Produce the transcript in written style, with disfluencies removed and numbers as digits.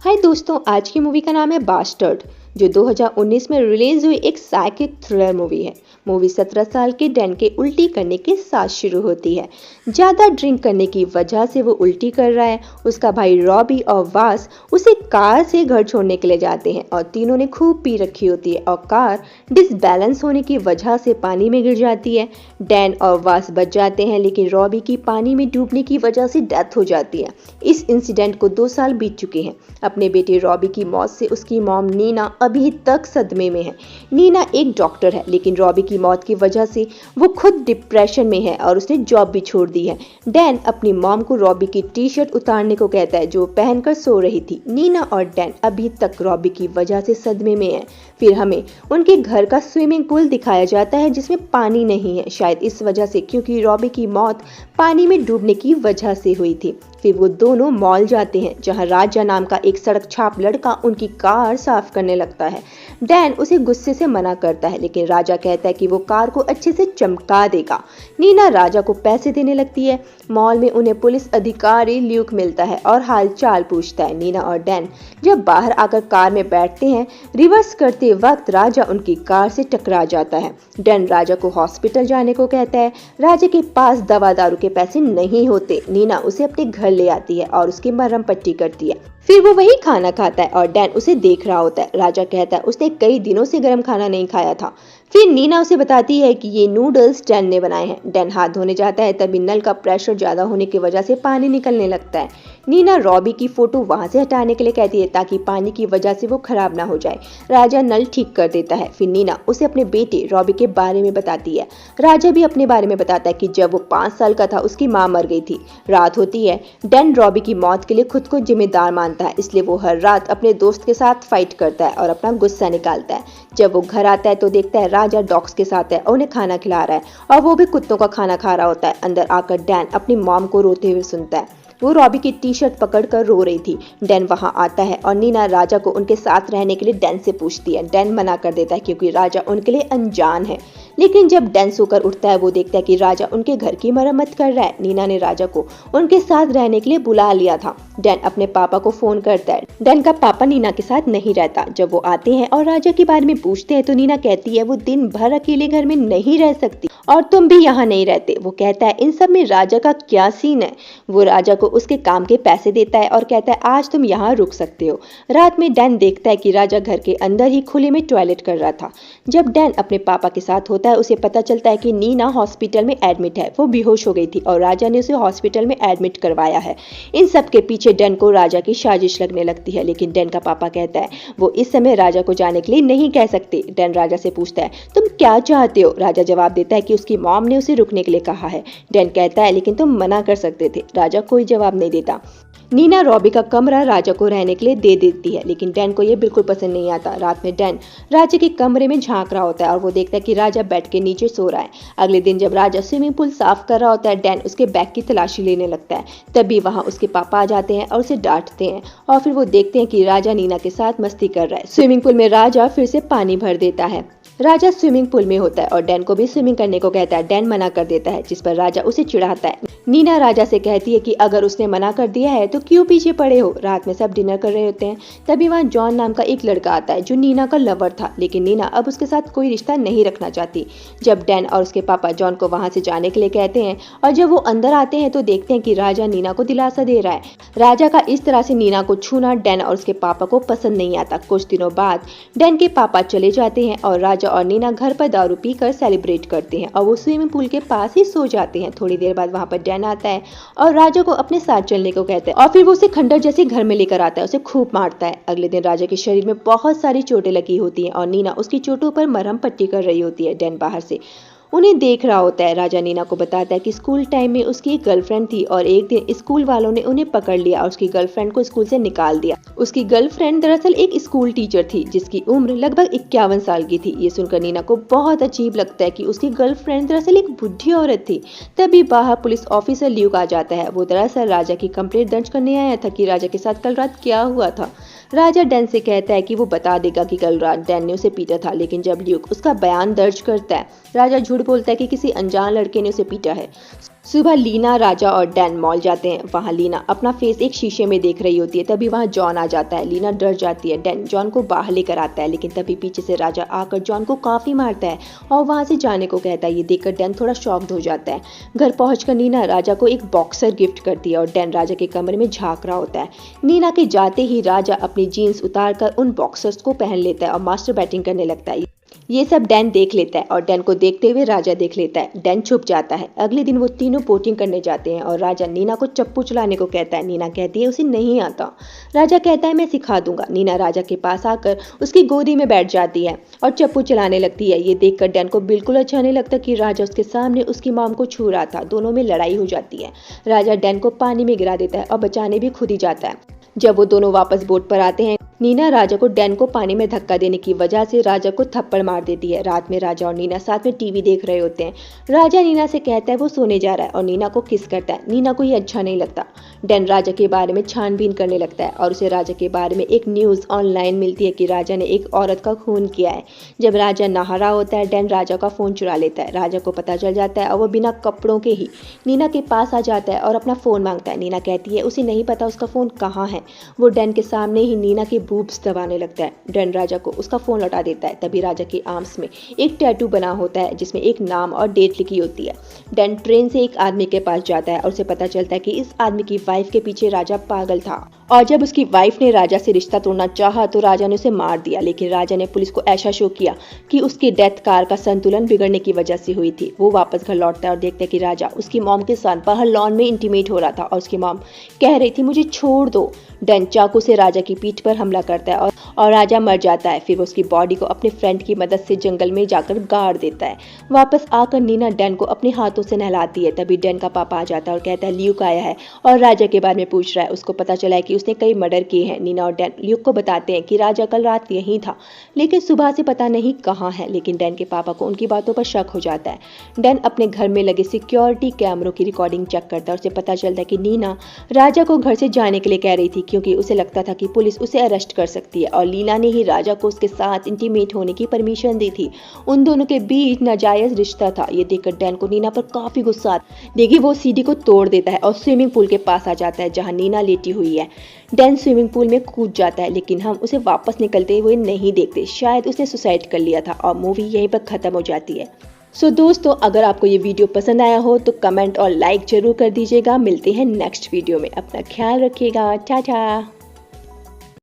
हाय दोस्तों, आज की मूवी का नाम है बास्टर्ड, जो 2019 में रिलीज हुई एक साइकिक थ्रिलर मूवी है। मूवी 17 साल के डैन के उल्टी करने के साथ शुरू होती है। ज़्यादा ड्रिंक करने की वजह से वो उल्टी कर रहा है। उसका भाई रॉबी और वास उसे कार से घर छोड़ने के लिए जाते हैं और तीनों ने खूब पी रखी होती है और कार डिसबैलेंस होने की वजह से पानी में गिर जाती है। डैन और वास बच जाते हैं, लेकिन रॉबी की पानी में डूबने की वजह से डेथ हो जाती है। इस इंसिडेंट को 2 साल बीत चुके हैं। अपने बेटे रॉबी की मौत से उसकी मॉम नीना अभी तक सदमे में है। नीना एक डॉक्टर है, लेकिन रॉबी की मौत की वजह से वो खुद डिप्रेशन में है और उसने जॉब भी छोड़ दी है। डैन अपनी मॉम को रॉबी की टी शर्ट उतारने को कहता है जो पहनकर सो रही थी। नीना और डैन अभी तक रॉबी की वजह से सदमे में है। फिर हमें उनके घर का स्विमिंग पूल दिखाया जाता है जिसमें पानी नहीं है, शायद इस वजह से क्योंकि रॉबी की मौत पानी में डूबने की वजह से हुई थी। फिर वो दोनों मॉल जाते हैं जहां राजा नाम का एक सड़क छाप लड़का उनकी कार साफ करने लगता है। डैन उसे गुस्से से मना करता है, लेकिन राजा कहता है कि वो कार को अच्छे से चमका देगा। नीना राजा को पैसे देने लगती है। मॉल में उन्हें पुलिस अधिकारी ल्यूक मिलता है और हालचाल पूछता है। नीना और डैन जब बाहर आकर कार में बैठते हैं, रिवर्स करते वक्त राजा उनकी कार से टकरा जाता है। डैन राजा को हॉस्पिटल जाने को कहता है। राजा के पास दवा दारू के पैसे नहीं होते। नीना उसे अपने घर ले आती है और उसकी मरहम पट्टी करती है। फिर वो वही खाना खाता है और डैन उसे देख रहा होता है। राजा कहता है उसने कई दिनों से गर्म खाना नहीं खाया था। फिर नीना उसे बताती है कि ये नूडल्स डैन ने बनाए हैं। डैन हाथ धोने जाता है, तभी नल का प्रेशर ज्यादा होने की वजह से पानी निकलने लगता है। नीना रॉबी की फोटो वहां से हटाने के लिए कहती है ताकि पानी की वजह से वो खराब ना हो जाए। राजा नल ठीक कर देता है। फिर नीना उसे अपने बेटे रॉबी के बारे में बताती है। राजा भी अपने बारे में बताता है कि जब वो 5 साल का था उसकी माँ मर गई थी। रात होती है। डैन रॉबी की मौत के लिए खुद को जिम्मेदार मानता है, इसलिए वो हर रात अपने दोस्त के साथ फाइट करता है और अपना गुस्सा निकालता है। जब वो घर आता है तो देखता है राजा डॉग्स के साथ है और उन्हें खाना खिला रहा है और वो भी कुत्तों का खाना खा रहा होता है। अंदर आकर डैन अपनी मॉम को रोते हुए सुनता है। वो रॉबी की टी शर्ट पकड़कर रो रही थी। डैन वहां आता है और नीना राजा को उनके साथ रहने के लिए डैन से पूछती है। डैन मना कर देता है क्योंकि राजा उनके लिए अनजान है। लेकिन जब डैन सोकर उठता है वो देखता है कि राजा उनके घर की मरम्मत कर रहा है। नीना ने राजा को उनके साथ रहने के लिए बुला लिया था। डैन अपने पापा को फोन करता है। डैन का पापा नीना के साथ नहीं रहता। जब वो आते हैं और राजा के बारे में पूछते हैं तो नीना कहती है वो दिन भर अकेले घर में नहीं रह सकती और तुम भी यहाँ नहीं रहते। वो कहता है इन सब में राजा का क्या सीन है। वो राजा को उसके काम के पैसे देता है और कहता है आज तुम यहाँ रुक सकते हो। रात में डैन देखता है कि राजा घर के अंदर ही खुले में टॉयलेट कर रहा था। जब डैन अपने पापा के साथ होता है उसे पता चलता है कि नीना हॉस्पिटल में एडमिट है। वो बेहोश हो गई थी और राजा ने उसे हॉस्पिटल में एडमिट करवाया है। इन सब के पीछे डैन को राजा की साजिश लगने लगती है, लेकिन डैन का पापा कहता है वो इस समय राजा को जाने के लिए नहीं कह सकते। डैन राजा से पूछता है तुम क्या चाहते हो। राजा जवाब देता है कि उसकी मॉम ने उसे रुकने के लिए कहा है। डैन कहता है लेकिन तुम मना कर सकते थे। राजा कोई जवाब नहीं देता। नीना रॉबी का कमरा राजा को रहने के लिए दे देती है, लेकिन डैन को यह बिल्कुल पसंद नहीं आता। रात में डैन राजा के कमरे में झांक रहा होता है और वो देखता है कि राजा बेड के नीचे सो रहा है। अगले दिन जब राजा स्विमिंग पूल साफ कर रहा होता है, डैन उसके बैग की तलाशी लेने लगता है। तभी वहां उसके पापा आ जाते हैं और उसे डांटते हैं और फिर वो देखते हैं कि राजा नीना के साथ मस्ती कर रहा है। स्विमिंग पूल में राजा फिर से पानी भर देता है। राजा स्विमिंग पूल में होता है और डैन को भी स्विमिंग करने को कहता है। डैन मना कर देता है, जिस पर राजा उसे चिढ़ाता है। नीना राजा से कहती है कि अगर उसने मना कर दिया है तो क्यों पीछे पड़े हो। रात में सब डिनर कर रहे होते हैं। तभी वहाँ जॉन नाम का एक लड़का आता है जो नीना का लवर था, लेकिन नीना अब उसके साथ कोई रिश्ता नहीं रखना चाहती। जब डैन और उसके पापा जॉन को वहां से जाने के लिए कहते हैं और जब वो अंदर आते हैं तो देखते हैं कि राजा नीना को दिलासा दे रहा है। राजा का इस तरह से नीना को छूना डैन और उसके पापा को पसंद नहीं आता। कुछ दिनों बाद डैन के पापा चले जाते हैं और राजा और नीना घर पर दारू पीकर सेलिब्रेट करते हैं और वो स्विमिंग पूल के पास ही सो जाते हैं। थोड़ी देर बाद वहां पर डैन आता है और राजा को अपने साथ चलने को कहता है और फिर वो उसे खंडर जैसे घर में लेकर आता है, उसे खूब मारता है। अगले दिन राजा के शरीर में बहुत सारी चोटें लगी होती हैं और नीना उसकी चोटों पर मरहम पट्टी कर रही होती है। डैन बाहर से उन्हें देख रहा होता है। राजा नीना को बताता है कि स्कूल टाइम में उसकी एक गर्लफ्रेंड थी और एक दिन स्कूल वालों ने उन्हें पकड़ लिया और उसकी गर्लफ्रेंड को स्कूल से निकाल दिया। उसकी गर्लफ्रेंड दरअसल एक स्कूल टीचर थी जिसकी उम्र लगभग 51 साल की थी। ये सुनकर नीना को बहुत अजीब लगता है कि उसकी गर्लफ्रेंड दरअसल एक बुढ़ी औरत थी। तभी बाहर पुलिस ऑफिसर ल्यूक आ जाता है। वो दरअसल राजा की कंप्लेंट दर्ज करने आया था कि राजा के साथ कल रात क्या हुआ था। राजा डैन से कहता है कि वो बता देगा कि कल रात डैन ने उसे पीटा था, लेकिन जब ल्यूक उसका बयान दर्ज करता है, राजा झूठ बोलता है कि किसी अनजान लड़के ने उसे पीटा है। सुबह लीना, राजा और डैन मॉल जाते हैं। वहाँ लीना अपना फेस एक शीशे में देख रही होती है, तभी वहाँ जॉन आ जाता है। लीना डर जाती है। डैन जॉन को बाहर लेकर आता है, लेकिन तभी पीछे से राजा आकर जॉन को काफी मारता है और वहाँ से जाने को कहता है। ये देखकर डैन थोड़ा शॉक्ड हो जाता है। घर पहुंचकर नीना राजा को एक बॉक्सर गिफ्ट करती है और डैन राजा के कमरे में झांक रहा होता है। नीना के जाते ही राजा अपनी जीन्स उतार कर उन बॉक्सर्स को पहन लेता है और मास्टर बैटिंग करने लगता है। ये सब डैन देख लेता है और डैन को देखते हुए राजा देख लेता है। डैन छुप जाता है। अगले दिन वो तीनों बोटिंग करने जाते हैं और राजा नीना को चप्पू चलाने को कहता है। नीना कहती है उसे नहीं आता। राजा कहता है मैं सिखा दूंगा। नीना राजा के पास आकर उसकी गोदी में बैठ जाती है और चप्पू चलाने लगती है। ये देखकर डैन को बिल्कुल अच्छा नहीं लगता कि राजा उसके सामने उसकी मॉम को छू रहा था। दोनों में लड़ाई हो जाती है। राजा डैन को पानी में गिरा देता है और बचाने भी खुद ही जाता है। जब वो दोनों वापस बोट पर आते हैं, नीना राजा को डैन को पानी में धक्का देने की वजह से राजा को थप्पड़ मार देती है। रात में राजा और नीना साथ में टीवी देख रहे होते हैं। राजा नीना से कहता है वो सोने जा रहा है और नीना को किस करता है। नीना को ये अच्छा नहीं लगता। डैन राजा के बारे में छानबीन करने लगता है और उसे राजा के बारे में एक न्यूज़ ऑनलाइन मिलती है कि राजा ने एक औरत का खून किया है। जब राजा नहा रहा होता है, डैन राजा का फ़ोन चुरा लेता है। राजा को पता चल जाता है और वो बिना कपड़ों के ही नीना के पास आ जाता है और अपना फ़ोन मांगता है। नीना कहती है उसे नहीं पता उसका फ़ोन कहाँ है। वो डैन के सामने ही नीना की बूब्स दबाने लगता है। डैन राजा को उसका फोन लौटा देता है। तभी राजा के आर्म्स में एक टैटू बना होता है जिसमें एक नाम और डेट लिखी होती है। डैन ट्रेन से एक आदमी के पास जाता है और उसे पता चलता है कि इस आदमी की वाइफ के पीछे राजा पागल था और जब उसकी वाइफ ने राजा से रिश्ता तोड़ना चाहा तो राजा ने उसे मार दिया। लेकिन राजा ने पुलिस को ऐसा शो किया कि उसकी डेथ कार का संतुलन बिगड़ने की वजह से हुई थी। वो वापस घर लौटता है और देखता है कि राजा उसकी मॉम के साथ बाहर लॉन में इंटीमेट हो रहा था और उसकी मॉम कह रही थी मुझे छोड़ दो। डैन चाकू से राजा की पीठ पर हमला करता है और राजा मर जाता है। फिर वो उसकी बॉडी को अपने फ्रेंड की मदद से जंगल में जाकर गाड़ देता है। वापस आकर नीना डैन को अपने हाथों से नहलाती है। तभी डैन का पापा आ जाता है और कहता है ल्यूक आया है और राजा के बारे में पूछ रहा है। उसको पता चला है कि उसने कई मर्डर किए हैं। नीना और डैन ल्यूक को बताते हैं कि राजा कल रात यहीं था, लेकिन सुबह से पता नहीं कहाँ है। लेकिन डैन के पापा को उनकी बातों पर शक हो जाता है। डैन अपने घर में लगे सिक्योरिटी कैमरों की रिकॉर्डिंग चेक करता है और उसे पता चलता है कि नीना राजा को घर से जाने के लिए कह रही थी क्योंकि उसे लगता था कि पुलिस उसे अरेस्ट कर सकती है और लीना ने ही राजा को उसके साथ इंटीमेट होने की परमिशन दी थी। उन दोनों के बीच नाजायज रिश्ता था। ये देखकर डैन को नीना पर काफी गुस्सा आता है, लेकिन वो सीढ़ी को तोड़ देता है और स्विमिंग पूल के पास आ जाता है जहां नीना लेटी हुई है। डैन स्विमिंग पूल में कूद जाता है, लेकिन हम उसे वापस निकलते हुए नहीं देखते। शायद उसने सुसाइड कर लिया था और मूवी यहीं पर खत्म हो जाती है। सो दोस्तों, अगर आपको ये वीडियो पसंद आया हो तो कमेंट और लाइक जरूर कर दीजिएगा। मिलते हैं नेक्स्ट वीडियो में। अपना ख्याल रखिएगा। टाटा।